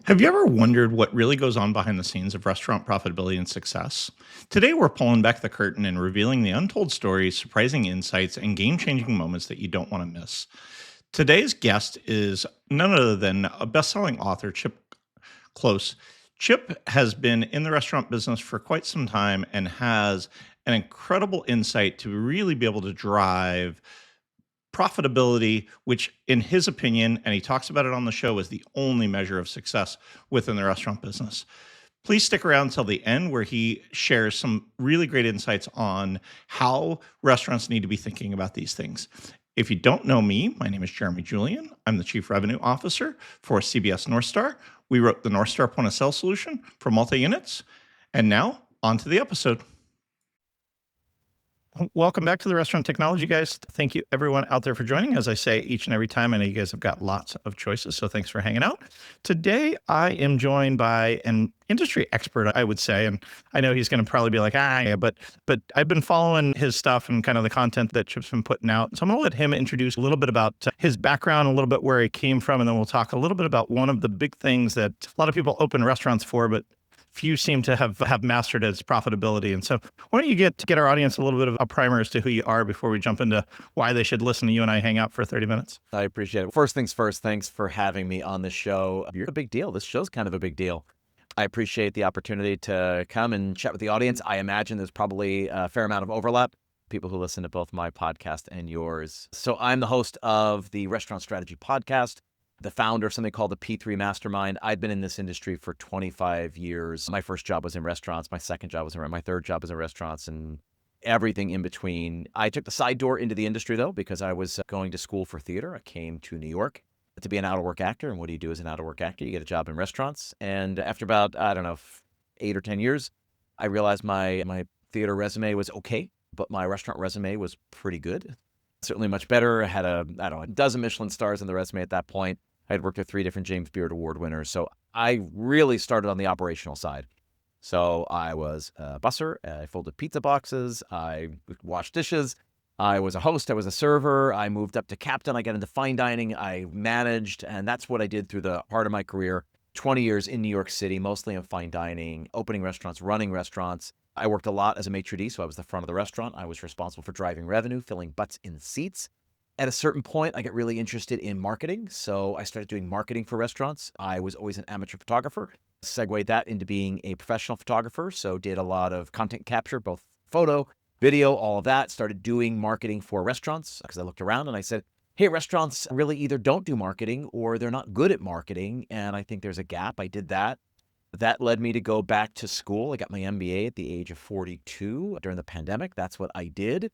Have you ever wondered what really goes on behind the scenes of restaurant profitability and success? Today, we're pulling back the curtain and revealing the untold stories, surprising insights, and game changing moments that you don't want to miss. Today's guest is none other than a best selling author, Chip Klose. Chip has been in the restaurant business for quite some time and has an incredible insight to really be able to drive profitability, which in his opinion, and he talks about it on the show, is the only measure of success within the restaurant business. Please stick around until the end where he shares some really great insights on how restaurants need to be thinking about these things. If you don't know me, my name is Jeremy Julian. I'm the Chief Revenue Officer for CBS North Star. We wrote the North Star point of sale solution for multi-units. And now on to the episode. Welcome back to the Restaurant Technology Guys. Thank you everyone out there for joining. As I say each and every time, I know you guys have got lots of choices, so thanks for hanging out. Today, I am joined by an industry expert, I would say, and I know he's going to probably be like, yeah, but I've been following his stuff and kind of the content that Chip's been putting out. So I'm going to let him introduce a little bit about his background, a little bit where he came from, and then we'll talk a little bit about one of the big things that a lot of people open restaurants for, but few seem to have mastered its profitability. And so why don't you get our audience a little bit of a primer as to who you are before we jump into why they should listen to you and I hang out for 30 minutes? I appreciate it. First things first, thanks for having me on the show. You're a big deal. This show's kind of a big deal. I appreciate the opportunity to come and chat with the audience. I imagine there's probably a fair amount of overlap, people who listen to both my podcast and yours. So I'm the host of the Restaurant Strategy Podcast, the founder of something called the P3 Mastermind. I've been in this industry for 25 years. My first job was in restaurants. My second job was my third job was in restaurants and everything in between. I took the side door into the industry though, because I was going to school for theater. I came to New York to be an out-of-work actor. And what do you do as an out-of-work actor? You get a job in restaurants. And after about, 8 or 10 years, I realized my theater resume was okay, but my restaurant resume was pretty good. Certainly much better. I had a dozen Michelin stars on the resume at that point. I had worked with 3 different James Beard Award winners. So I really started on the operational side. So I was a busser. I folded pizza boxes. I washed dishes. I was a host. I was a server. I moved up to captain. I got into fine dining. I managed, and that's what I did through the heart of my career. 20 years in New York City, mostly in fine dining, opening restaurants, running restaurants. I worked a lot as a maitre d', so I was the front of the restaurant. I was responsible for driving revenue, filling butts in seats. At a certain point, I got really interested in marketing, so I started doing marketing for restaurants. I was always an amateur photographer, segued that into being a professional photographer, so did a lot of content capture, both photo, video, all of that. Started doing marketing for restaurants because I looked around and I said, hey, restaurants really either don't do marketing or they're not good at marketing, and I think there's a gap. I did that. That led me to go back to school. I got my MBA at the age of 42 during the pandemic. That's what I did.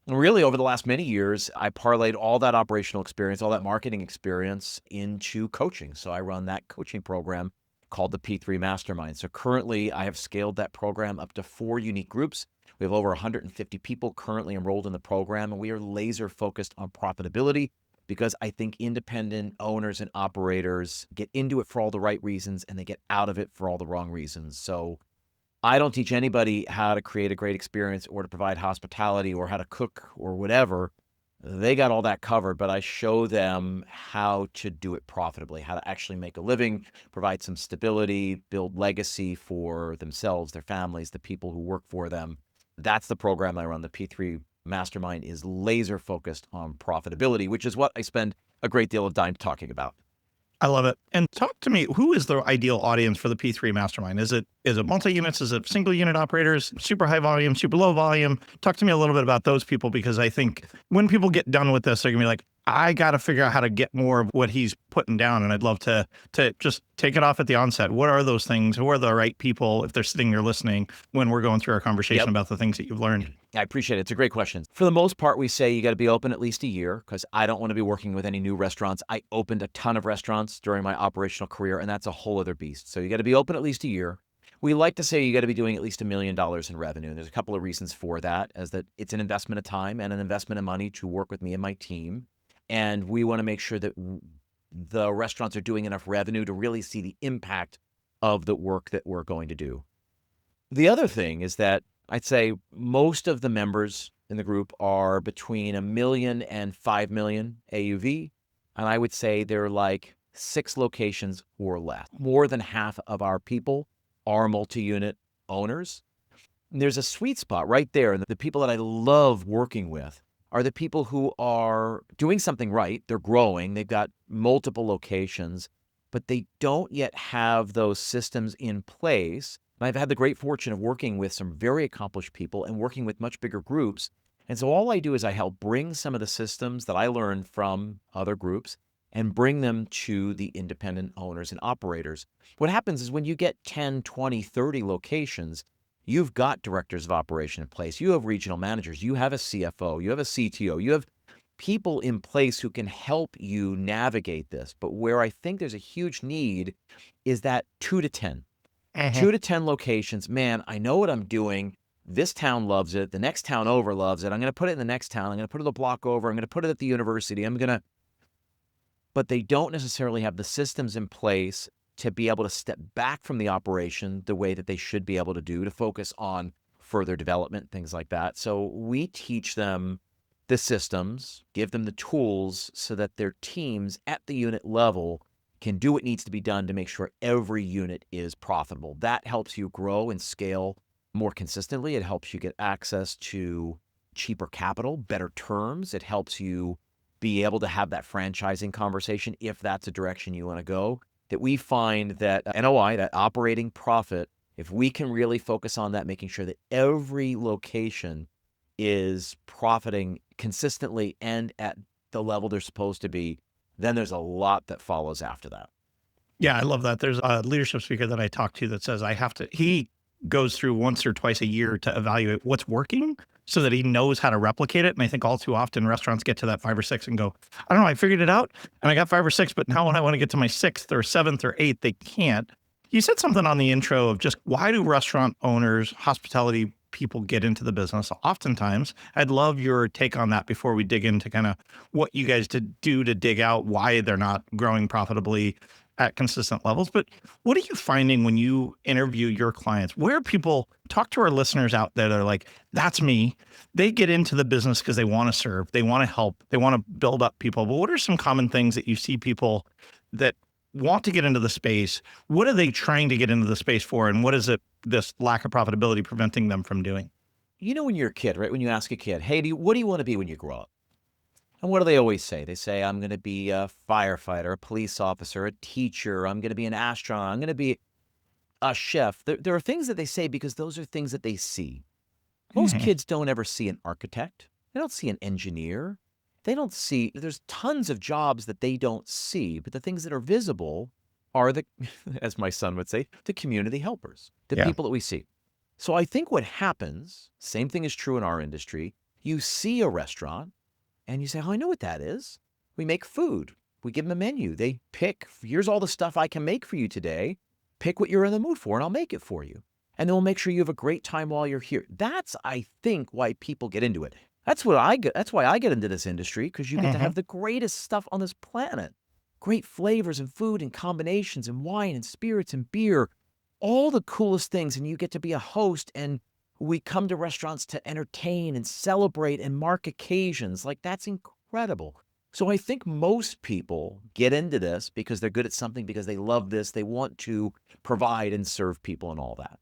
And really, over the last many years, I parlayed all that operational experience, all that marketing experience into coaching. So I run that coaching program called the P3 Mastermind. So currently, I have scaled that program up to 4 unique groups. We have over 150 people currently enrolled in the program, and we are laser focused on profitability because I think independent owners and operators get into it for all the right reasons and they get out of it for all the wrong reasons. So I don't teach anybody how to create a great experience or to provide hospitality or how to cook or whatever. They got all that covered, but I show them how to do it profitably, how to actually make a living, provide some stability, build legacy for themselves, their families, the people who work for them. That's the program I run. The P3 Mastermind is laser focused on profitability, which is what I spend a great deal of time talking about. I love it. And talk to me, who is the ideal audience for the P3 Mastermind? Is it multi-units? Is it single unit operators, super high volume, super low volume? Talk to me a little bit about those people, because I think when people get done with this, they're gonna be like, I got to figure out how to get more of what he's putting down. And I'd love to just take it off at the onset. What are those things? Who are the right people, if they're sitting there listening, when we're going through our conversation about the things that you've learned? I appreciate it. It's a great question. For the most part, we say you got to be open at least a year because I don't want to be working with any new restaurants. I opened a ton of restaurants during my operational career, and that's a whole other beast. So you got to be open at least a year. We like to say you got to be doing at least $1 million in revenue. And there's a couple of reasons for that, as that it's an investment of time and an investment of money to work with me and my team. And we want to make sure that the restaurants are doing enough revenue to really see the impact of the work that we're going to do. The other thing is that I'd say most of the members in the group are between $1 million and $5 million AUV. And I would say they're like 6 locations or less. More than half of our people are multi-unit owners. And there's a sweet spot right there. And the people that I love working with are the people who are doing something right. They're growing. They've got multiple locations, but they don't yet have those systems in place. And I've had the great fortune of working with some very accomplished people and working with much bigger groups. And so all I do is I help bring some of the systems that I learned from other groups and bring them to the independent owners and operators. What happens is when you get 10, 20, 30 locations, you've got directors of operation in place. You have regional managers. You have a CFO. You have a CTO. You have people in place who can help you navigate this. But where I think there's a huge need is that 2 to 10. Mhm. 2 to 10 locations. Man, I know what I'm doing. This town loves it. The next town over loves it. I'm going to put it in the next town. I'm going to put it a block over. I'm going to put it at the university. But they don't necessarily have the systems in place to be able to step back from the operation the way that they should be able to do, to focus on further development, things like that. So we teach them the systems, give them the tools so that their teams at the unit level can do what needs to be done to make sure every unit is profitable. That helps you grow and scale more consistently. It helps you get access to cheaper capital, better terms. It helps you be able to have that franchising conversation if that's a direction you want to go. That we find that NOI, that operating profit, if we can really focus on that, making sure that every location is profiting consistently and at the level they're supposed to be, then there's a lot that follows after that. Yeah, I love that. There's a leadership speaker that I talked to that says he goes through once or twice a year to evaluate what's working so that he knows how to replicate it. And I think all too often restaurants get to that 5 or 6 and go, I don't know, I figured it out and I got 5 or 6, but now when I want to get to my 6th or 7th or 8th, they can't. You said something on the intro of just why do restaurant owners, hospitality people get into the business? Oftentimes, I'd love your take on that before we dig into kind of what you guys do to dig out why they're not growing profitably at consistent levels. But what are you finding when you interview your clients? Where people talk to our listeners out there that are like, that's me. They get into the business because they want to serve, they want to help, they want to build up people. But what are some common things that you see people that want to get into the space? What are they trying to get into the space for? And what is it, this lack of profitability preventing them from doing? You know, when you're a kid, right? When you ask a kid, hey, what do you want to be when you grow up? And what do they always say? They say, I'm going to be a firefighter, a police officer, a teacher. I'm going to be an astronaut. I'm going to be a chef. There are things that they say because those are things that they see. Most Mhm. kids don't ever see an architect. They don't see an engineer. They don't see, there's tons of jobs that they don't see, but the things that are visible are the, as my son would say, the community helpers, the Yeah. people that we see. So I think what happens, same thing is true in our industry. You see a restaurant and you say, oh, I know what that is. We make food. We give them a menu. They pick, here's all the stuff I can make for you today. Pick what you're in the mood for and I'll make it for you. And then we'll make sure you have a great time while you're here. That's, I think, why people get into it. That's why I get into this industry, because you get to Mhm. have the greatest stuff on this planet. Great flavors and food and combinations and wine and spirits and beer, all the coolest things. And you get to be a host, and we come to restaurants to entertain and celebrate and mark occasions. Like, that's incredible. So I think most people get into this because they're good at something, because they love this. They want to provide and serve people and all that.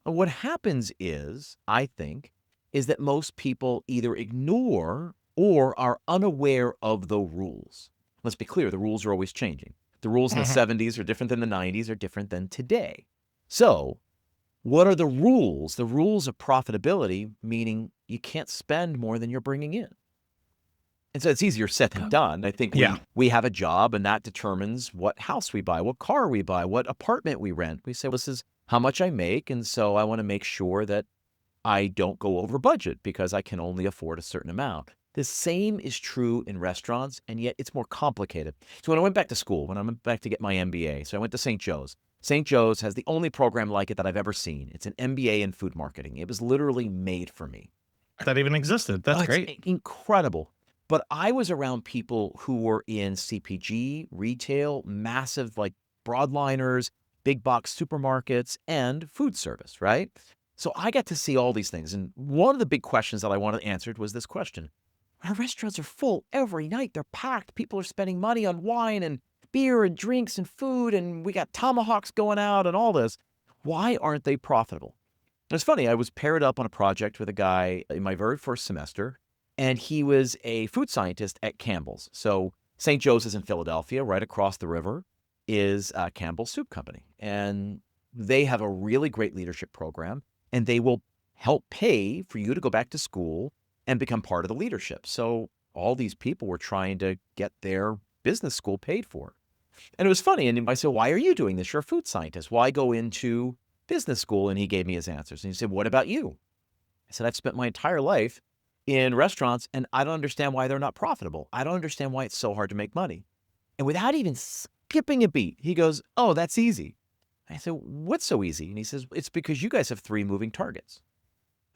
And what happens is, I think, is that most people either ignore or are unaware of the rules. Let's be clear, the rules are always changing. The rules in the Mhm. 70s are different than the 90s, are different than today. So, what are the rules? The rules of profitability, meaning you can't spend more than you're bringing in. And so it's easier said than done. I think Yeah. we have a job, and that determines what house we buy, what car we buy, what apartment we rent. We say, well, this is how much I make, and so I want to make sure that I don't go over budget because I can only afford a certain amount. The same is true in restaurants, and yet it's more complicated. So when I went back to school, when I went back to get my MBA, so I went to St. Joe's. St. Joe's has the only program like it that I've ever seen. It's an MBA in food marketing. It was literally made for me. That even existed. That's Oh, it's great. incredible. But I was around people who were in CPG, retail, massive like broadliners, big box supermarkets, and food service, right? So I got to see all these things. And one of the big questions that I wanted answered was this question. Our restaurants are full every night. They're packed. People are spending money on wine and beer and drinks and food and we got tomahawks going out and all this. Why aren't they profitable? It's funny, I was paired up on a project with a guy in my very first semester, and he was a food scientist at Campbell's. So St. Joseph's in Philadelphia, right across the river, is Campbell's Soup Company. And they have a really great leadership program, and they will help pay for you to go back to school and become part of the leadership. So all these people were trying to get their business school paid for. And it was funny. And I said, why are you doing this? You're a food scientist. Why go into business school? And he gave me his answers. And he said, what about you? I said, I've spent my entire life in restaurants and I don't understand why they're not profitable. I don't understand why it's so hard to make money. And without even skipping a beat, he goes, oh, that's easy. I said, what's so easy? And he says, it's because you guys have 3 moving targets.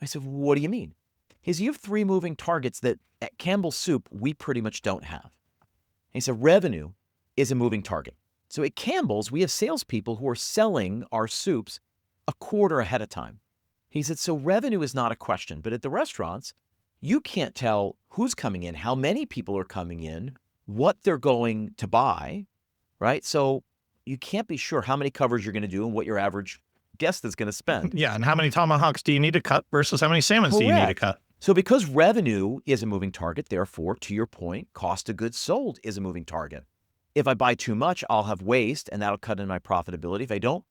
I said, what do you mean? He said, you have 3 moving targets that at Campbell's Soup, we pretty much don't have. And he said, revenue is a moving target. So at Campbell's, we have salespeople who are selling our soups a quarter ahead of time. He said, so revenue is not a question, but at the restaurants, you can't tell who's coming in, how many people are coming in, what they're going to buy, right? So you can't be sure how many covers you're going to do and what your average guest is going to spend. Yeah, and how many tomahawks do you need to cut versus how many salmons do you need to cut? So because revenue is a moving target, therefore, to your point, cost of goods sold is a moving target. If I buy too much, I'll have waste, and that'll cut in my profitability. If I don't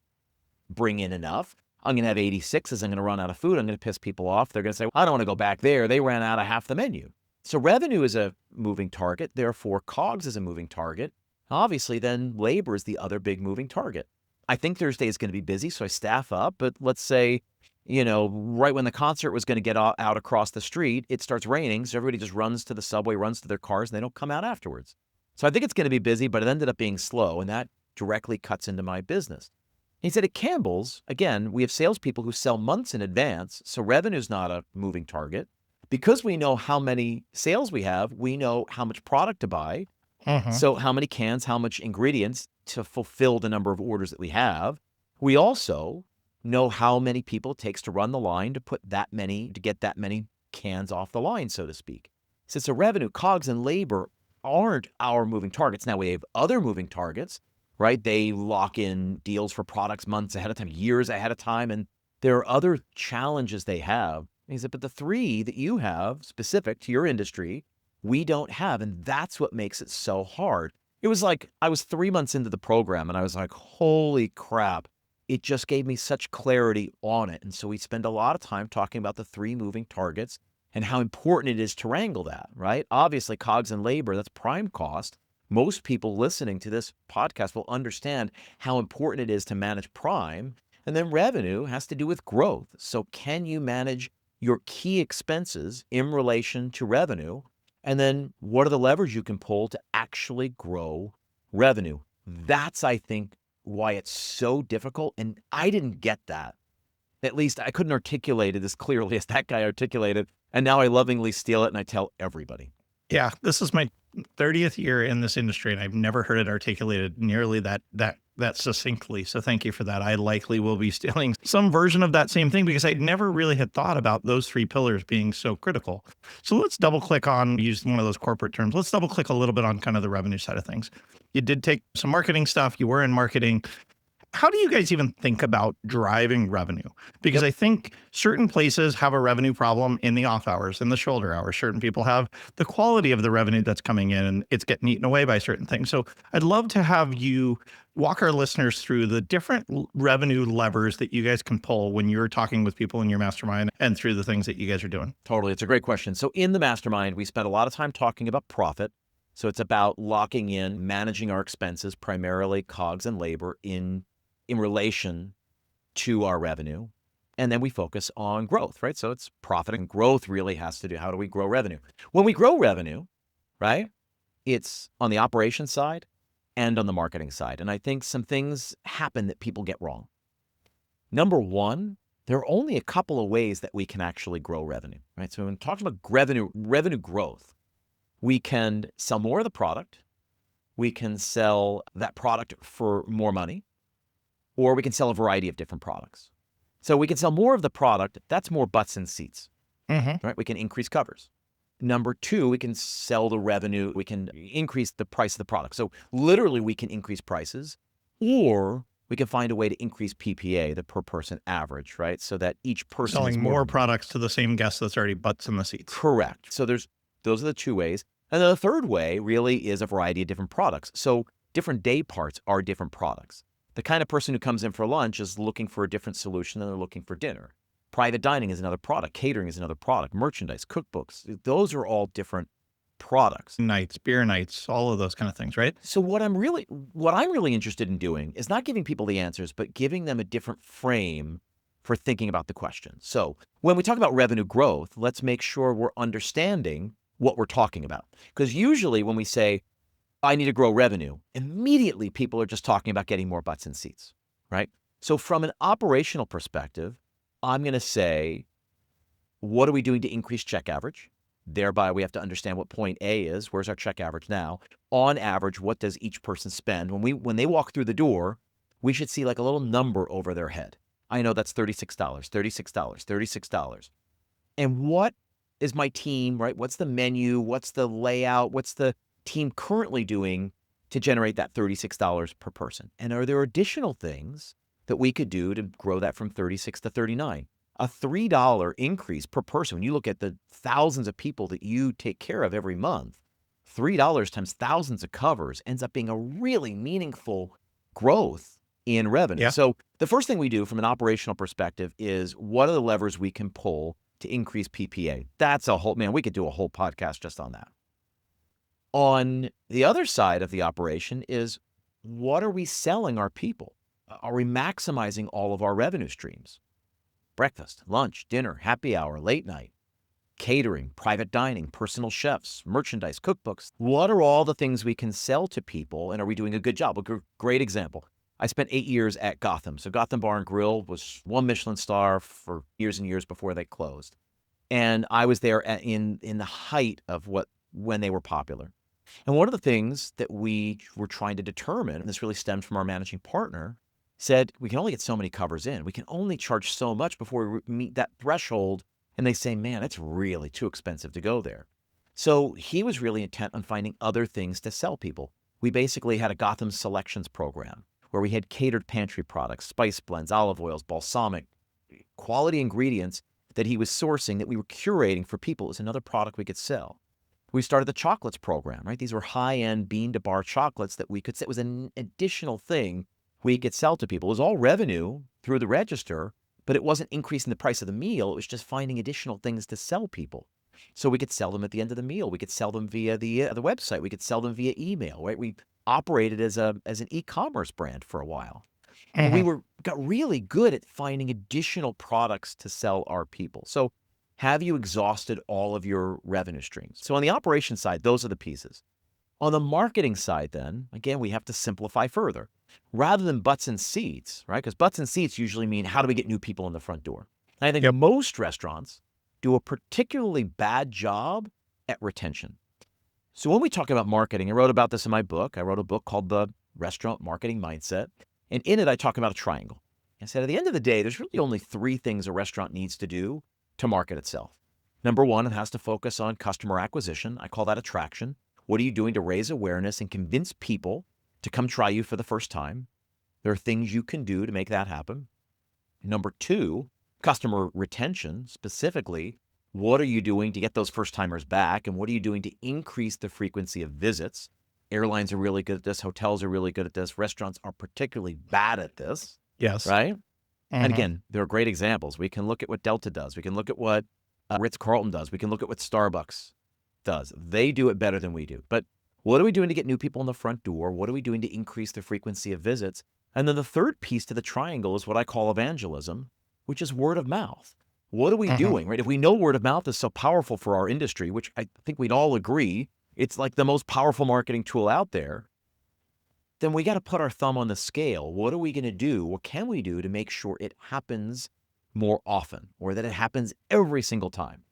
bring in enough, I'm going to have 86s. I'm going to run out of food. I'm going to piss people off. They're going to say, I don't want to go back there. They ran out of half the menu. So revenue is a moving target. Therefore, COGS is a moving target. Obviously, then labor is the other big moving target. I think Thursday is going to be busy, so I staff up. But let's say, right when the concert was going to get out across the street, it starts raining. So everybody just runs to the subway, runs to their cars, and they don't come out afterwards. So I think it's going to be busy, but it ended up being slow, and that directly cuts into my business. He said at Campbell's, again, we have salespeople who sell months in advance, so revenue is not a moving target. Because we know how many sales we have, we know how much product to buy. So how many cans, how much ingredients to fulfill the number of orders that we have. We also know how many people it takes to run the line to get that many cans off the line, so to speak. So revenue, COGS, and labor aren't our moving targets. Now we have other moving targets, right? They lock in deals for products months ahead of time, years ahead of time, and there are other challenges they have. And he said, but the 3 that you have specific to your industry, we don't have, and that's what makes it so hard. It was like I was 3 months into the program, and I was like, holy crap. It just gave me such clarity on it. And so we spend a lot of time talking about the 3 moving targets and how important it is to wrangle that, right? Obviously, COGS and labor, that's prime cost. Most people listening to this podcast will understand how important it is to manage prime. And then revenue has to do with growth. So can you manage your key expenses in relation to revenue? And then what are the levers you can pull to actually grow revenue? That's, I think, why it's so difficult. And I didn't get that. At least I couldn't articulate it as clearly as that guy articulated. And now I lovingly steal it and I tell everybody. Yeah, this is my 30th year in this industry, and I've never heard it articulated nearly that succinctly. So thank you for that. I likely will be stealing some version of that same thing because I never really had thought about those 3 pillars being so critical. So let's double click on, use one of those corporate terms. Let's double click a little bit on kind of the revenue side of things. You did take some marketing stuff. You were in marketing. How do you guys even think about driving revenue? Because I think certain places have a revenue problem in the off hours, in the shoulder hours. Certain people have the quality of the revenue that's coming in and it's getting eaten away by certain things. So I'd love to have you walk our listeners through the different revenue levers that you guys can pull when you're talking with people in your mastermind and through the things that you guys are doing. Totally. It's a great question. So in the mastermind, we spent a lot of time talking about profit. So it's about locking in, managing our expenses, primarily COGS and labor in relation to our revenue. And then we focus on growth, right? So it's profit and growth really has to do, how do we grow revenue? When we grow revenue, right, it's on the operations side and on the marketing side. And I think some things happen that people get wrong. Number one, there are only a couple of ways that we can actually grow revenue, right? So when talking about revenue growth, we can sell more of the product. We can sell that product for more money. Or we can sell a variety of different products. So we can sell more of the product. That's more butts and seats, right? We can increase covers. Number two, we can sell the revenue. We can increase the price of the product. So literally we can increase prices, or we can find a way to increase PPA, the per person average, right? So that each person is Selling more products to the same guest that's already butts in the seats. correct. So those are the two ways. And then the third way really is a variety of different products. So different day parts are different products. The kind of person who comes in for lunch is looking for a different solution than they're looking for dinner. Private dining is another product. Catering is another product. Merchandise, cookbooks, those are all different products. Nights, beer nights, all of those kind of things, right? So what I'm really interested in doing is not giving people the answers, but giving them a different frame for thinking about the question. So when we talk about revenue growth, let's make sure we're understanding what we're talking about. Because usually when we say, I need to grow revenue, immediately people are just talking about getting more butts in seats, right? So from an operational perspective, I'm going to say, what are we doing to increase check average? Thereby, we have to understand what point A is. Where's our check average now? On average, what does each person spend? When they walk through the door, we should see like a little number over their head. I know that's $36, $36, $36. And what is my team, right? What's the menu? What's the layout? What's the team currently doing to generate that $36 per person? And are there additional things that we could do to grow that from 36 to 39? A $3 increase per person, when you look at the thousands of people that you take care of every month, $3 times thousands of covers ends up being a really meaningful growth in revenue. Yeah. So the first thing we do from an operational perspective is, what are the levers we can pull to increase PPA? That's we could do a whole podcast just on that. On the other side of the operation is, what are we selling our people? Are we maximizing all of our revenue streams? Breakfast, lunch, dinner, happy hour, late night, catering, private dining, personal chefs, merchandise, cookbooks. What are all the things we can sell to people, and are we doing a good job? A great example. I spent 8 years at Gotham. So Gotham Bar and Grill was 1 Michelin star for years and years before they closed. And I was there in the height of when they were popular. And one of the things that we were trying to determine, and this really stemmed from our managing partner, said, we can only get so many covers in. We can only charge so much before we meet that threshold. And they say, man, it's really too expensive to go there. So he was really intent on finding other things to sell people. We basically had a Gotham Selections program where we had catered pantry products, spice blends, olive oils, balsamic, quality ingredients that he was sourcing that we were curating for people as another product we could sell. We started the chocolates program, right? These were high-end bean-to-bar chocolates that we could sell. It was an additional thing we could sell to people. It was all revenue through the register, but it wasn't increasing the price of the meal. It was just finding additional things to sell people. So we could sell them at the end of the meal. We could sell them via the website. We could sell them via email, right? We operated as an e-commerce brand for a while. And we got really good at finding additional products to sell our people. So have you exhausted all of your revenue streams? So on the operations side, those are the pieces. On the marketing side then, again, we have to simplify further. Rather than butts in seats, right? Because butts in seats usually mean, how do we get new people in the front door? And I think most restaurants do a particularly bad job at retention. So when we talk about marketing, I wrote about this in my book. I wrote a book called The Restaurant Marketing Mindset. And in it, I talk about a triangle. I said, at the end of the day, there's really only 3 things a restaurant needs to do to market itself. Number 1, it has to focus on customer acquisition. I call that attraction. What are you doing to raise awareness and convince people to come try you for the first time? There are things you can do to make that happen. Number 2, customer retention. Specifically, what are you doing to get those first-timers back? And what are you doing to increase the frequency of visits? Airlines are really good at this. Hotels are really good at this. Restaurants are particularly bad at this. Yes. Right? And again, there are great examples. We can look at what Delta does. We can look at what Ritz-Carlton does. We can look at what Starbucks does. They do it better than we do. But what are we doing to get new people in the front door? What are we doing to increase the frequency of visits? And then the third piece to the triangle is what I call evangelism, which is word of mouth. What are we doing, right? If we know word of mouth is so powerful for our industry, which I think we'd all agree, it's like the most powerful marketing tool out there, then we got to put our thumb on the scale. What are we going to do? What can we do to make sure it happens more often, or that it happens every single time?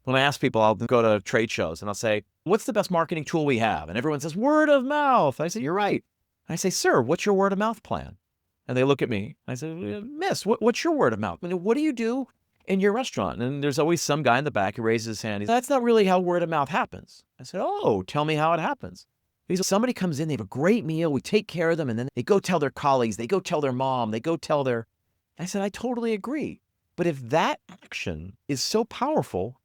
When I ask people, I'll go to trade shows and I'll say, what's the best marketing tool we have? And everyone says, word of mouth. I say, you're right. I say, sir, what's your word of mouth plan? And they look at me. I say, miss, what's your word of mouth? I mean, what do you do in your restaurant. And there's always some guy in the back who raises his hand. That's not really how word of mouth happens. I said, oh, tell me how it happens. He said, somebody comes in, they have a great meal, we take care of them, and then they go tell their colleagues, they go tell their mom, they go tell their... I said, I totally agree. But if that action is so powerful,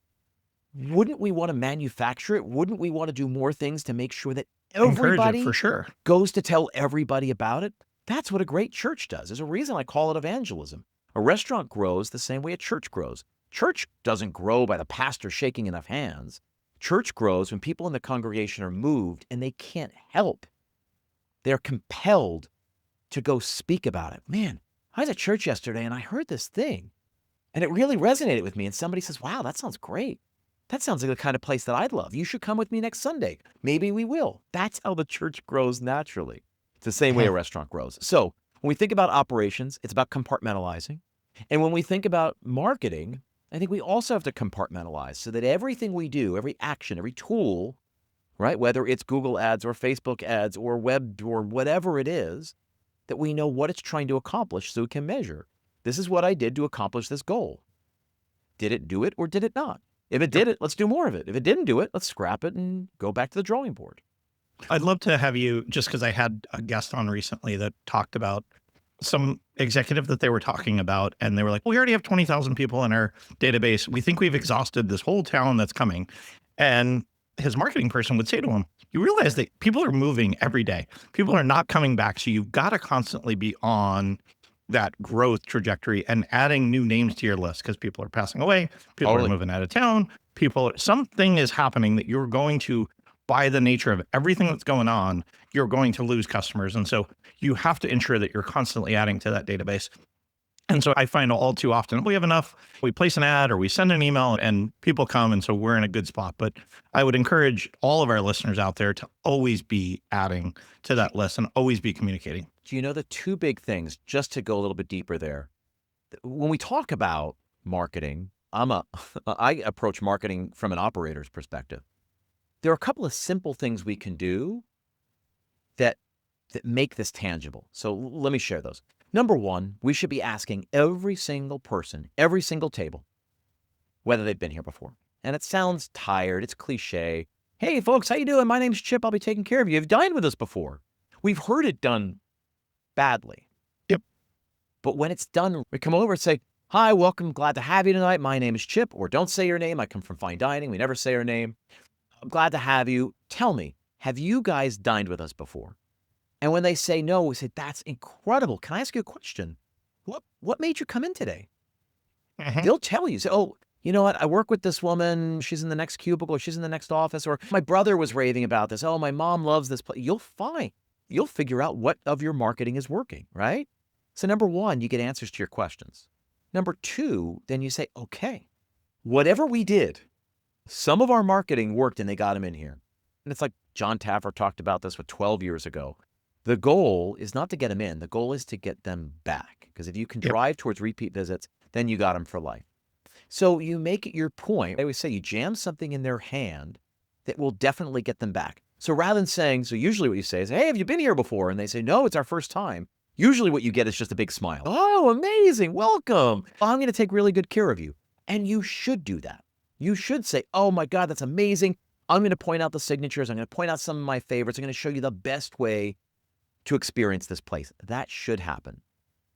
wouldn't we want to manufacture it? Wouldn't we want to do more things to make sure that Encourage it for everybody sure. goes to tell everybody about it? That's what a great church does. There's a reason I call it evangelism. A restaurant grows the same way a church grows. Church doesn't grow by the pastor shaking enough hands. Church grows when people in the congregation are moved and they can't help. They're compelled to go speak about it. Man, I was at church yesterday and I heard this thing and it really resonated with me. And somebody says, wow, that sounds great. That sounds like the kind of place that I'd love. You should come with me next Sunday. Maybe we will. That's how the church grows naturally. It's the same way a restaurant grows. So when we think about operations, it's about compartmentalizing. And when we think about marketing, I think we also have to compartmentalize so that everything we do, every action, every tool, right, whether it's Google ads or Facebook ads or web or whatever it is, that we know what it's trying to accomplish so we can measure. This is what I did to accomplish this goal. Did it do it or did it not? If it did it, let's do more of it. If it didn't do it, let's scrap it and go back to the drawing board. I'd love to have you, just because I had a guest on recently that talked about some executive that they were talking about, and they were like, well, we already have 20,000 people in our database. We think we've exhausted this whole town that's coming. And his marketing person would say to him, you realize that people are moving every day. People are not coming back. So you've got to constantly be on that growth trajectory and adding new names to your list because people are passing away. People are moving out of town. Something is happening that you're going to, by the nature of everything that's going on, you're going to lose customers. And so you have to ensure that you're constantly adding to that database. And so I find all too often we have enough, we place an ad or we send an email and people come. And so we're in a good spot. But I would encourage all of our listeners out there to always be adding to that list and always be communicating. Do you know the two big things, just to go a little bit deeper there? When we talk about marketing, I approach marketing from an operator's perspective. There are a couple of simple things we can do that make this tangible. So let me share those. Number one, we should be asking every single person, every single table, whether they've been here before. And it sounds tired, it's cliche. Hey folks, how you doing? My name's Chip, I'll be taking care of you. You've dined with us before. We've heard it done badly. Yep. But when it's done, we come over and say, hi, welcome, glad to have you tonight. My name is Chip, or don't say your name. I come from fine dining. We never say our name. I'm glad to have you. Tell me, have you guys dined with us before? And when they say no, we say, that's incredible. Can I ask you a question? What made you come in today? They'll tell you. Say, oh, you know what? I work with this woman. She's in the next cubicle. Or she's in the next office. Or my brother was raving about this. Oh, my mom loves this place. You'll figure out what of your marketing is working, right? So number one, you get answers to your questions. Number two, then you say, okay, whatever we did, some of our marketing worked and they got them in here. And it's like John Taffer talked about this 12 years ago. The goal is not to get them in. The goal is to get them back. Because if you can drive towards repeat visits, then you got them for life. So you make it your point. I always say you jam something in their hand that will definitely get them back. So rather than saying, so usually what you say is, hey, have you been here before? And they say, no, it's our first time. Usually what you get is just a big smile. Oh, amazing. Welcome. I'm going to take really good care of you. And you should do that. You should say, oh my God, that's amazing. I'm going to point out the signatures. I'm going to point out some of my favorites. I'm going to show you the best way to experience this place. That should happen.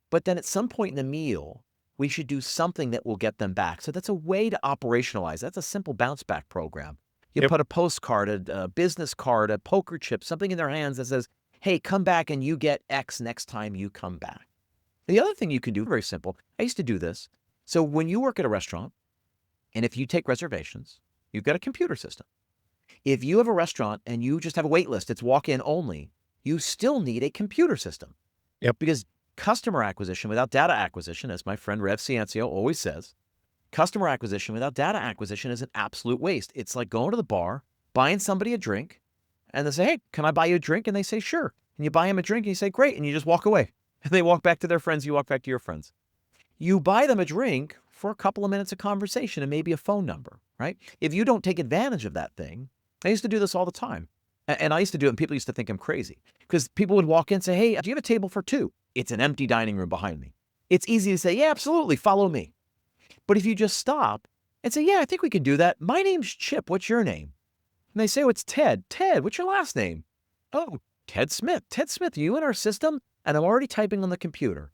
But then at some point in the meal, we should do something that will get them back. So that's a way to operationalize. That's a simple bounce back program. You put a postcard, a business card, a poker chip, something in their hands that says, hey, come back and you get X next time you come back. The other thing you can do, very simple. I used to do this. So when you work at a restaurant, and if you take reservations, you've got a computer system. If you have a restaurant and you just have a wait list, it's walk-in only, you still need a computer system. Because customer acquisition without data acquisition, as my friend Rev Ciancio always says, customer acquisition without data acquisition is an absolute waste. It's like going to the bar, buying somebody a drink, and they say, hey, can I buy you a drink? And they say, sure. And you buy them a drink and you say, great. And you just walk away. And they walk back to their friends. You walk back to your friends. You buy them a drink for a couple of minutes of conversation and maybe a phone number, right? If you don't take advantage of that thing, I used to do this all the time. And I used to do it and people used to think I'm crazy because people would walk in and say, hey, do you have a table for two? It's an empty dining room behind me. It's easy to say, yeah, absolutely. Follow me. But if you just stop and say, yeah, I think we can do that. My name's Chip. What's your name? And they say, oh, it's Ted. Ted, what's your last name? Oh, Ted Smith. Ted Smith, are you in our system? And I'm already typing on the computer.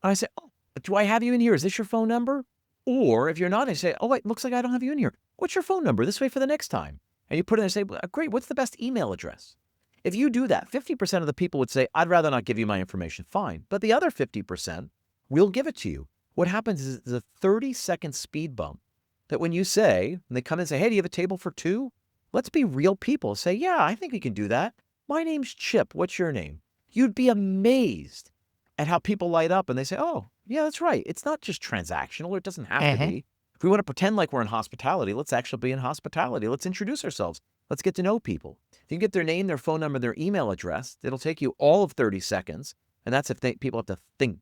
And I say, oh, do I have you in here? Is this your phone number? Or if you're not, I say, oh, wait, looks like I don't have you in here. What's your phone number? This way for the next time. And you put it in and say, well, great, what's the best email address? If you do that, 50% of the people would say, I'd rather not give you my information. Fine. But the other 50% will give it to you. What happens is there's a 30-second speed bump that when you say, and they come in and say, hey, do you have a table for two? Let's be real people. Say, yeah, I think we can do that. My name's Chip. What's your name? You'd be amazed at how people light up and they say, oh, yeah, that's right. It's not just transactional. It doesn't have to be. If we want to pretend like we're in hospitality, let's actually be in hospitality. Let's introduce ourselves. Let's get to know people. If you can get their name, their phone number, their email address, it'll take you all of 30 seconds. And that's if people have to think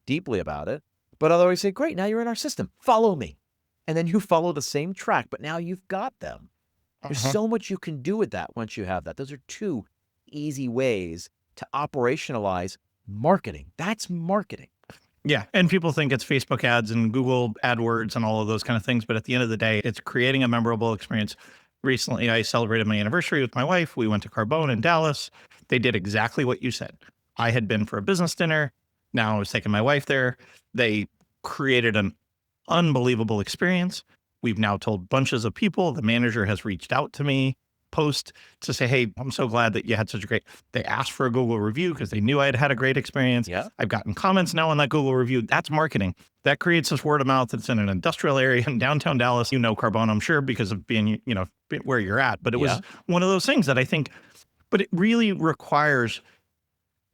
deeply about it. But otherwise say, great, now you're in our system. Follow me. And then you follow the same track, but now you've got them. There's so much you can do with that once you have that. Those are two easy ways to operationalize marketing. That's marketing. Yeah. And people think it's Facebook ads and Google AdWords and all of those kind of things. But at the end of the day, it's creating a memorable experience. Recently, I celebrated my anniversary with my wife. We went to Carbone in Dallas. They did exactly what you said. I had been for a business dinner. Now I was taking my wife there. They created an unbelievable experience. We've now told bunches of people. The manager has reached out to me post to say, hey, I'm so glad that you had such a great, they asked for a Google review because they knew I had had a great experience. Yeah. I've gotten comments now on that Google review. That's marketing. That creates this word of mouth. It's in an industrial area in downtown Dallas. You know Carbone, I'm sure, because of being, where you're at. But it was one of those things that I think, but it really requires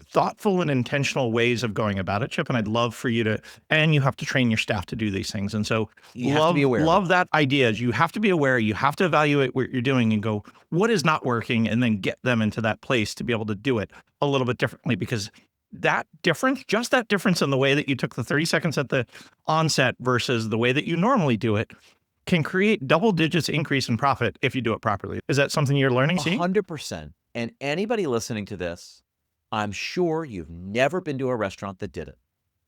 thoughtful and intentional ways of going about it, Chip. And I'd love for you to, and you have to train your staff to do these things. And so You have to be aware. Love that idea. Is you have to be aware, you have to evaluate what you're doing and go, what is not working? And then get them into that place to be able to do it a little bit differently, because that difference, just that difference in the way that you took the 30 seconds at the onset versus the way that you normally do it can create double digits increase in profit if you do it properly. Is that something you're learning? 100%. And anybody listening to this, I'm sure you've never been to a restaurant that did it.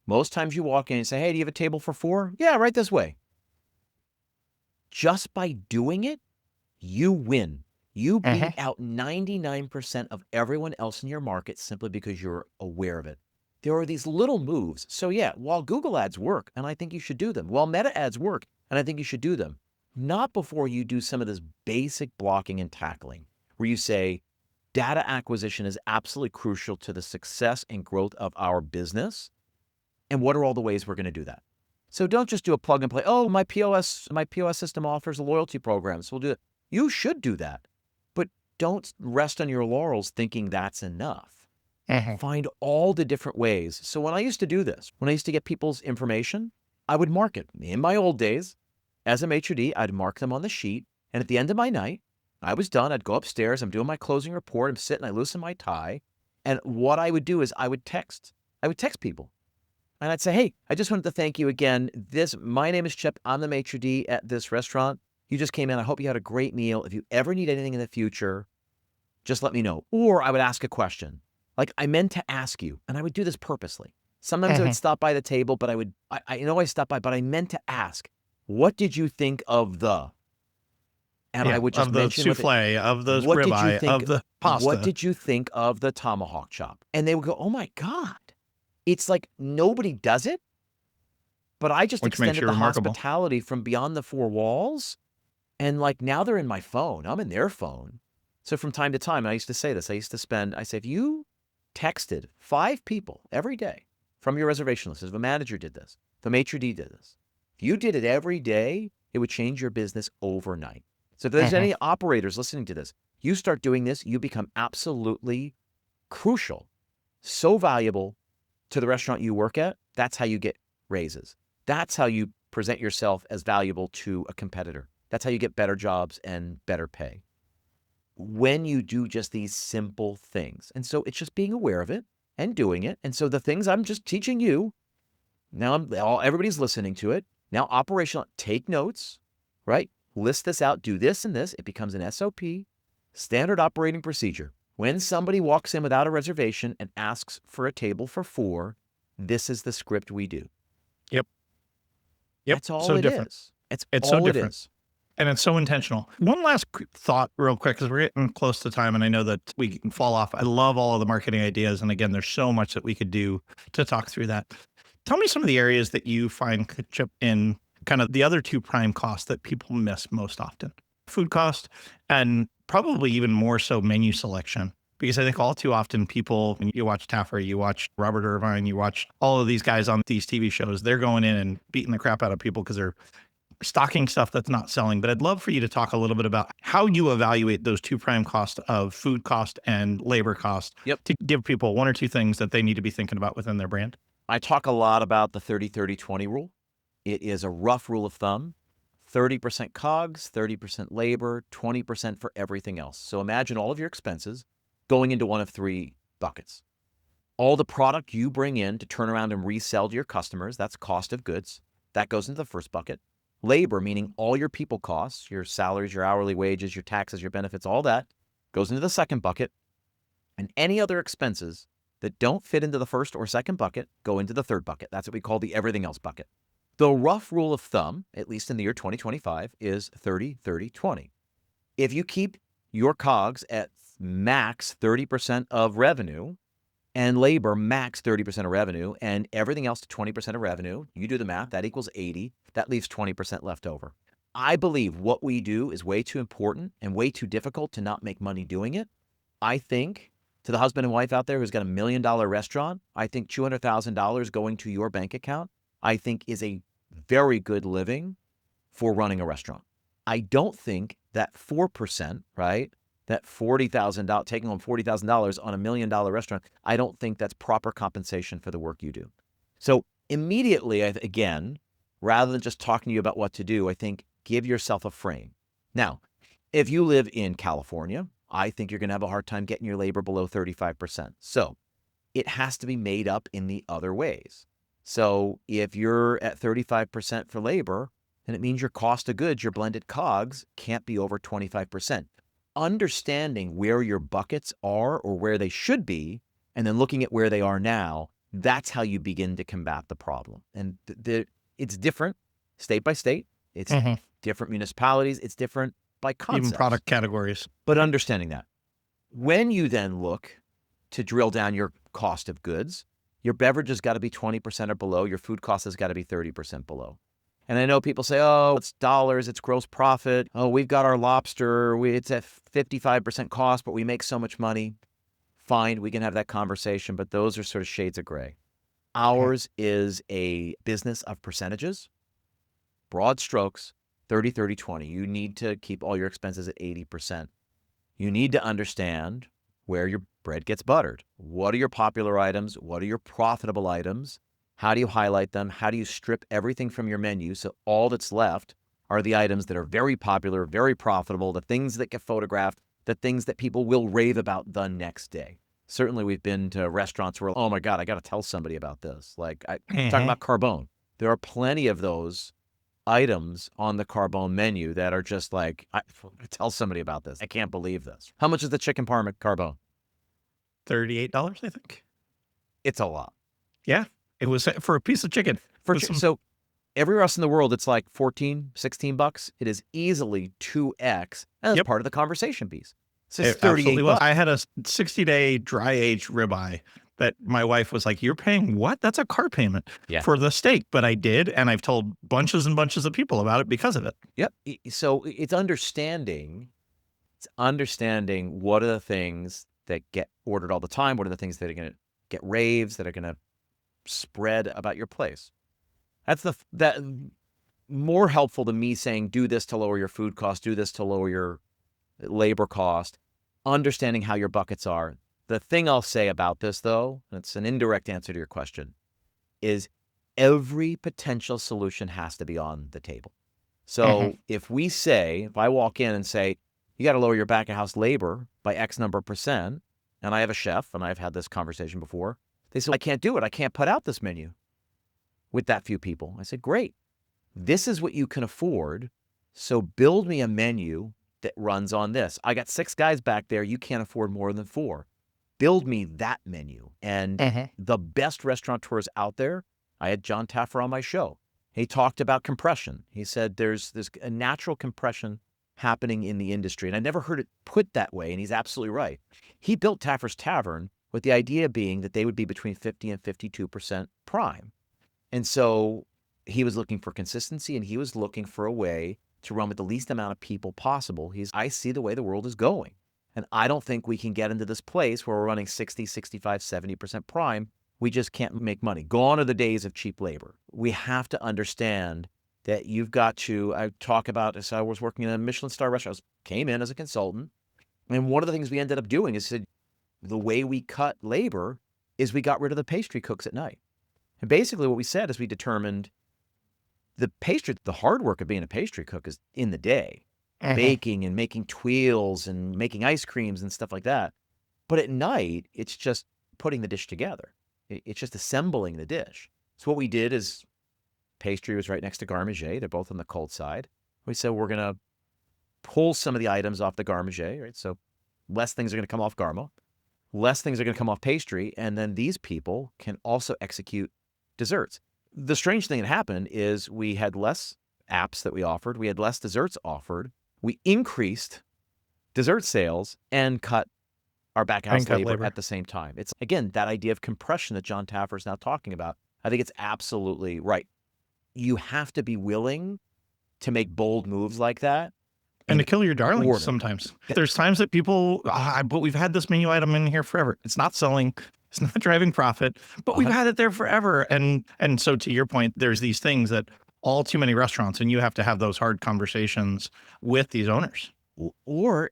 Most times you walk in and say, hey, do you have a table for four? Yeah, right this way. Just by doing it, you win. You beat out 99% of everyone else in your market simply because you're aware of it. There are these little moves. So yeah, while Google ads work, and I think you should do them, while Meta ads work, and I think you should do them, not before you do some of this basic blocking and tackling, where you say, data acquisition is absolutely crucial to the success and growth of our business. And what are all the ways we're going to do that? So don't just do a plug and play. Oh, my POS system offers a loyalty program, so we'll do it. You should do that, but don't rest on your laurels thinking that's enough. Find all the different ways. So when I used to do this, when I used to get people's information, I would mark it. In my old days, as a maitre d', I'd mark them on the sheet. And at the end of my night, I was done. I'd go upstairs. I'm doing my closing report. I'm sitting. I loosen my tie. And what I would do is I would text people. And I'd say, hey, I just wanted to thank you again. My name is Chip. I'm the maitre d' at this restaurant. You just came in. I hope you had a great meal. If you ever need anything in the future, just let me know. Or I would ask a question. Like I meant to ask you. And I would do this purposely. Sometimes I would stop by the table, but I stopped by, but I meant to ask, what did you think of the? And I would just mention of the souffle, of the ribeye, of the pasta. What did you think of the tomahawk chop? And they would go, oh my God. It's like nobody does it, but I just extended the hospitality from beyond the four walls. And like now they're in my phone. I'm in their phone. So from time to time, I used to say this. I say, if you texted 5 people every day from your reservation list, if a manager did this, if a maitre d' did this, if you did it every day, it would change your business overnight. So if there's any operators listening to this, you start doing this, you become absolutely crucial, so valuable to the restaurant you work at. That's how you get raises. That's how you present yourself as valuable to a competitor. That's how you get better jobs and better pay. When you do just these simple things. And so it's just being aware of it and doing it. And so the things I'm just teaching you, now everybody's listening to it. Now operational, take notes, right? List this out, do this and this. It becomes an SOP, standard operating procedure. When somebody walks in without a reservation and asks for a table for 4, this is the script we do. Yep. Yep. That's all So it different. is. It's It's so all it different. is. And it's so intentional. One last quick thought, real quick, because we're getting close to time, and I know that we can fall off. I love all of the marketing ideas, and again, there's so much that we could do to talk through that. Tell me some of the areas that you find could chip in kind of the other two prime costs that people miss most often: food cost, and probably even more so menu selection. Because I think all too often people, when you watch Taffer, you watch Robert Irvine, you watch all of these guys on these TV shows, they're going in and beating the crap out of people because they're stocking stuff that's not selling. But I'd love for you to talk a little bit about how you evaluate those two prime costs of food cost and labor cost Yep. to give people one or two things that they need to be thinking about within their brand. I talk a lot about the 30-30-20 rule. It is a rough rule of thumb. 30% COGS, 30% labor, 20% for everything else. So imagine all of your expenses going into one of three buckets. All the product you bring in to turn around and resell to your customers, that's cost of goods. That goes into the first bucket. Labor, meaning all your people costs, your salaries, your hourly wages, your taxes, your benefits, all that goes into the second bucket. And any other expenses that don't fit into the first or second bucket go into the third bucket. That's what we call the everything else bucket. The rough rule of thumb, at least in the year 2025, is 30-30-20. If you keep your COGS at max 30% of revenue and labor max 30% of revenue and everything else to 20% of revenue, you do the math, that equals 80. That leaves 20% left over. I believe what we do is way too important and way too difficult to not make money doing it. I think to the husband and wife out there who's got $1 million restaurant, I think $200,000 going to your bank account, I think is a very good living for running a restaurant. I don't think that 4%, right? That $40,000, taking home $40,000 on $1 million restaurant, I don't think that's proper compensation for the work you do. So immediately, again, rather than just talking to you about what to do, I think give yourself a frame. Now, if you live in California, I think you're going to have a hard time getting your labor below 35%. So it has to be made up in the other ways. So if you're at 35% for labor, then it means your cost of goods, your blended COGS, can't be over 25%. Understanding where your buckets are or where they should be, and then looking at where they are now, that's how you begin to combat the problem. And it's different state by state. It's different municipalities. It's different by concepts. Even product categories. But understanding that. When you then look to drill down your cost of goods, your beverage has got to be 20% or below. Your food cost has got to be 30% below. And I know people say, oh, it's dollars, it's gross profit. Oh, we've got our lobster. It's at 55% cost, but we make so much money. Fine, we can have that conversation, but those are sort of shades of gray. Ours is a business of percentages, broad strokes, 30-30-20. You need to keep all your expenses at 80%. You need to understand where your bread gets buttered. What are your popular items? What are your profitable items? How do you highlight them? How do you strip everything from your menu so all that's left are the items that are very popular, very profitable, the things that get photographed, the things that people will rave about the next day? Certainly, we've been to restaurants where, oh my God, I got to tell somebody about this. Like, talking about Carbone. There are plenty of those items on the Carbone menu that are just like, tell somebody about this. I can't believe this. How much is the chicken parm at Carbone? $38, I think. It's a lot. Yeah. It was for a piece of chicken. So everywhere else in the world, it's like 14, 16 bucks. It is easily 2x. And that's part of the conversation piece. So it's 38 bucks. I had a 60-day dry aged ribeye that my wife was like, you're paying what? That's a car payment for the steak. But I did. And I've told bunches and bunches of people about it because of it. Yep. So it's understanding what are the things that get ordered all the time. What are the things that are going to get raves, that are going to spread about your place. That's that more helpful than me saying, do this to lower your food cost, do this to lower your labor cost, understanding how your buckets are. The thing I'll say about this, though, and it's an indirect answer to your question, is every potential solution has to be on the table. So if I walk in and say, you got to lower your back of house labor by X number of percent, and I have a chef, and I've had this conversation before, they said, I can't do it. I can't put out this menu with that few people. I said, great. This is what you can afford. So build me a menu that runs on this. I got 6 guys back there. You can't afford more than 4. Build me that menu. And the best restaurateurs out there, I had John Taffer on my show. He talked about compression. He said there's a natural compression happening in the industry. And I never heard it put that way. And he's absolutely right. He built Taffer's Tavern with the idea being that they would be between 50 and 52% prime. And so he was looking for consistency, and he was looking for a way to run with the least amount of people possible. I see the way the world is going. And I don't think we can get into this place where we're running 60, 65, 70% prime. We just can't make money. Gone are the days of cheap labor. We have to understand that you've got to, I talk about, as I was working in a Michelin star restaurant, came in as a consultant. And one of the things we ended up doing is the way we cut labor is we got rid of the pastry cooks at night. And basically what we said is we determined the hard work of being a pastry cook is in the day, baking and making tuiles and making ice creams and stuff like that. But at night, it's just putting the dish together. It's just assembling the dish. So what we did is pastry was right next to garde manger. They're both on the cold side. We said we're going to pull some of the items off the garde manger, right? So less things are going to come off garma, less things are going to come off pastry, and then these people can also execute desserts. The strange thing that happened is we had less apps that we offered. We had less desserts offered. We increased dessert sales and cut our back house labor at the same time. It's, again, that idea of compression that John Taffer is now talking about. I think it's absolutely right. You have to be willing to make bold moves like that. And to kill your darlings sometimes. There's times that people, but we've had this menu item in here forever. It's not selling. It's not driving profit, but we've had it there forever. And so to your point, there's these things that all too many restaurants, and you have to have those hard conversations with these owners.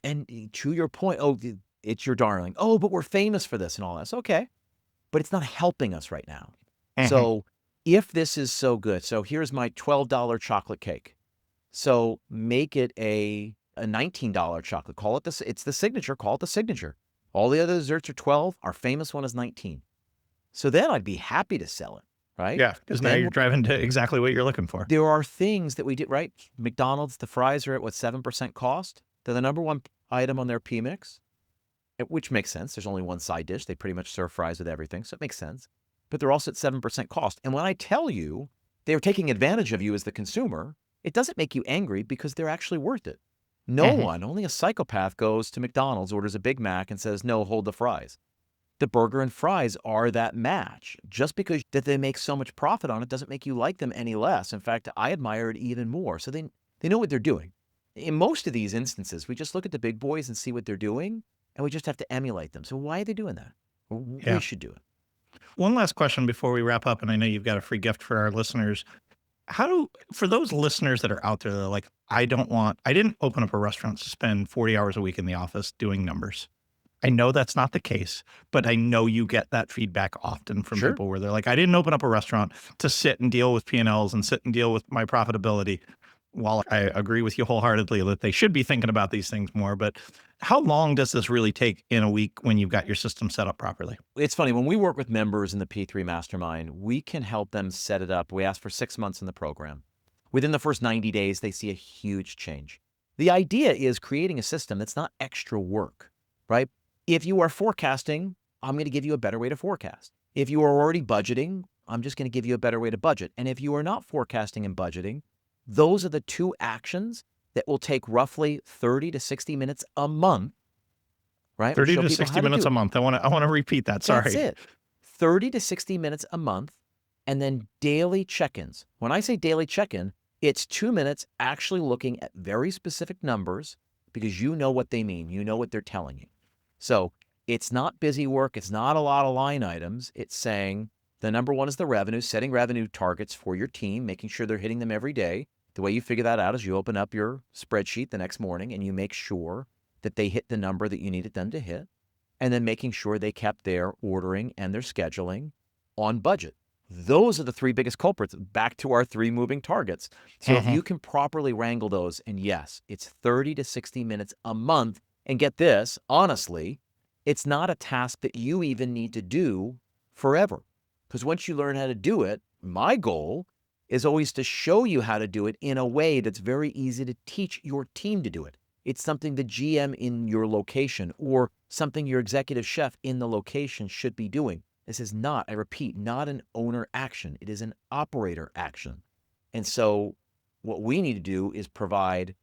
And to your point, it's your darling. Oh, but we're famous for this and all that. It's okay, but it's not helping us right now. So if this is so good, so here's my $12 chocolate cake. So make it a $19 chocolate. Call it it's the signature. Call it the signature. All the other desserts are 12. Our famous one is 19. So then I'd be happy to sell it, right? Yeah, because now you're driving to exactly what you're looking for. There are things that we did, right? McDonald's, the fries are at 7% cost? They're the number one item on their P-mix, which makes sense. There's only one side dish. They pretty much serve fries with everything, so it makes sense. But they're also at 7% cost. And when I tell you they're taking advantage of you as the consumer, it doesn't make you angry because they're actually worth it. No one, only a psychopath goes to McDonald's, orders a Big Mac and says, no, hold the fries. The burger and fries are that match. Just because that they make so much profit on it doesn't make you like them any less. In fact, I admire it even more. So they know what they're doing. In most of these instances, we just look at the big boys and see what they're doing, and we just have to emulate them. So why are they doing that? We should do it. One last question before we wrap up, and I know you've got a free gift for our listeners. For those listeners that are out there, they're like, I didn't open up a restaurant to spend 40 hours a week in the office doing numbers. I know that's not the case, but I know you get that feedback often from people where they're like, I didn't open up a restaurant to sit and deal with P&Ls and sit and deal with my profitability. While I agree with you wholeheartedly that they should be thinking about these things more, but how long does this really take in a week when you've got your system set up properly? It's funny, when we work with members in the P3 Mastermind, we can help them set it up. We ask for 6 months in the program. Within the first 90 days, they see a huge change. The idea is creating a system that's not extra work, right? If you are forecasting, I'm going to give you a better way to forecast. If you are already budgeting, I'm just going to give you a better way to budget. And if you are not forecasting and budgeting, those are the two actions that will take roughly 30 to 60 minutes a month, right? 30 to 60 minutes a month. I want to repeat that. Sorry. That's it. 30 to 60 minutes a month, and then daily check-ins. When I say daily check-in, it's 2 minutes actually looking at very specific numbers because you know what they mean. You know what they're telling you. So it's not busy work. It's not a lot of line items. It's saying the number one is the revenue, setting revenue targets for your team, making sure they're hitting them every day. The way you figure that out is you open up your spreadsheet the next morning and you make sure that they hit the number that you needed them to hit, and then making sure they kept their ordering and their scheduling on budget. Those are the three biggest culprits, back to our 3 moving targets. So if you can properly wrangle those, and yes, it's 30 to 60 minutes a month, and get this, honestly, it's not a task that you even need to do forever. Because once you learn how to do it, my goal is always to show you how to do it in a way that's very easy to teach your team to do it. It's something the GM in your location or something your executive chef in the location should be doing. This is not, I repeat, not an owner action. It is an operator action. And so what we need to do is provide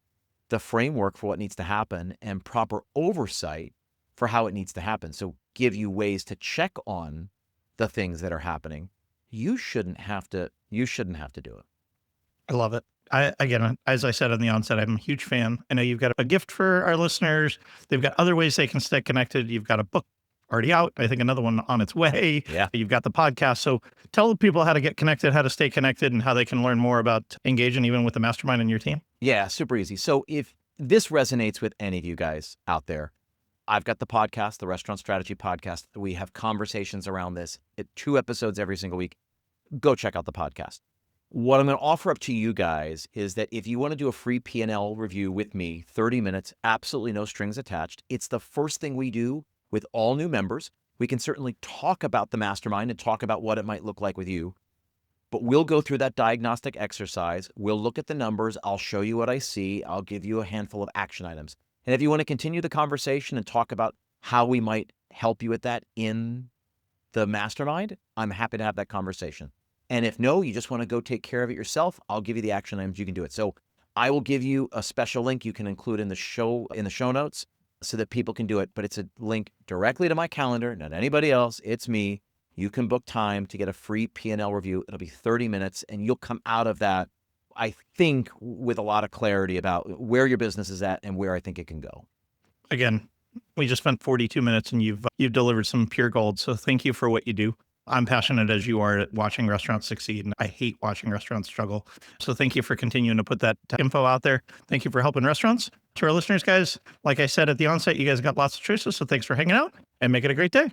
the framework for what needs to happen and proper oversight for how it needs to happen. So give you ways to check on the things that are happening. You shouldn't have to do it. I love it. Again, as I said on the onset, I'm a huge fan. I know you've got a gift for our listeners. They've got other ways they can stay connected. You've got a book already out. I think another one on its way. Yeah. You've got the podcast. So tell the people how to get connected, how to stay connected, and how they can learn more about engaging even with the mastermind and your team. Yeah, super easy. So if this resonates with any of you guys out there, I've got the podcast, the Restaurant Strategy Podcast. We have conversations around this at 2 episodes every single week. Go check out the podcast. What I'm going to offer up to you guys is that if you want to do a free P&L review with me, 30 minutes, absolutely no strings attached. It's the first thing we do with all new members. We can certainly talk about the mastermind and talk about what it might look like with you, but we'll go through that diagnostic exercise. We'll look at the numbers. I'll show you what I see. I'll give you a handful of action items. And if you want to continue the conversation and talk about how we might help you with that in the mastermind, I'm happy to have that conversation. And if no, you just want to go take care of it yourself, I'll give you the action items. You can do it. So I will give you a special link you can include in the show notes so that people can do it. But it's a link directly to my calendar, not anybody else. It's me. You can book time to get a free P&L review. It'll be 30 minutes, and you'll come out of that, I think, with a lot of clarity about where your business is at and where I think it can go. Again, we just spent 42 minutes and you've delivered some pure gold. So thank you for what you do. I'm passionate as you are at watching restaurants succeed, and I hate watching restaurants struggle. So thank you for continuing to put that info out there. Thank you for helping restaurants. To our listeners, guys, like I said at the onset, you guys got lots of choices. So thanks for hanging out and make it a great day.